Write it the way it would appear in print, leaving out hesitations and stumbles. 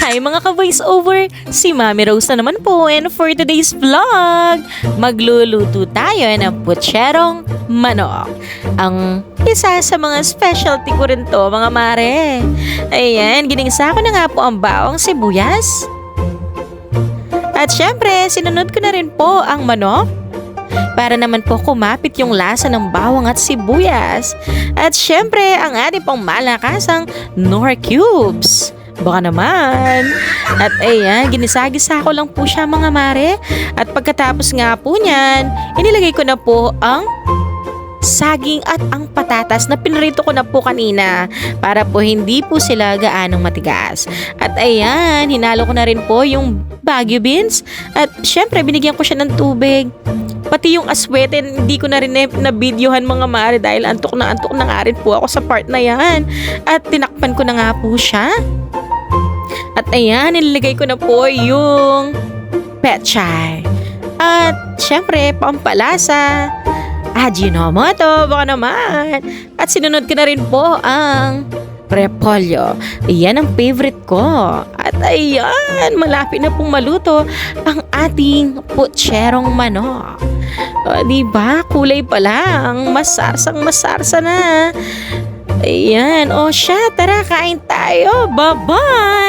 Hi mga ka-voice over! Si Mami Rose na naman po, and for today's vlog, magluluto tayo ng putserong manok. Ang isa sa mga specialty ko rin to, mga mare. Ayan, ginisa ko na nga po ang bawang sibuyas. At syempre, sinunod ko na rin po ang manok para naman po kumapit yung lasa ng bawang at sibuyas. At syempre, ang ating pong malakasang Knorr cubes. Baka naman. At ayan, ginisa-gisa ko lang po siya mga mare. At pagkatapos nga po niyan, inilagay ko na po ang saging at ang patatas na pinrito ko na po kanina para po hindi po sila gaanong matigas. At ayan, hinalo ko na rin po yung Baguio beans. At syempre, binigyan ko siya ng tubig. Pati yung aswete, hindi ko na rin na-videohan mga mare dahil antok na nga rin po ako sa part na yan. At tinakpan ko na nga po siya. At ayan, nilagay ko na po yung pechay. At syempre, pampalasa. Ajinomoto, baka naman. At sinunod ko na rin po ang repolyo. Iyan ang favorite ko. At ayan, malapit na pong maluto ang ating putserong manok. O, diba? Kulay pa lang. Masarsang masarsa na. Ayan. O siya, tara, kain tayo. Bye-bye!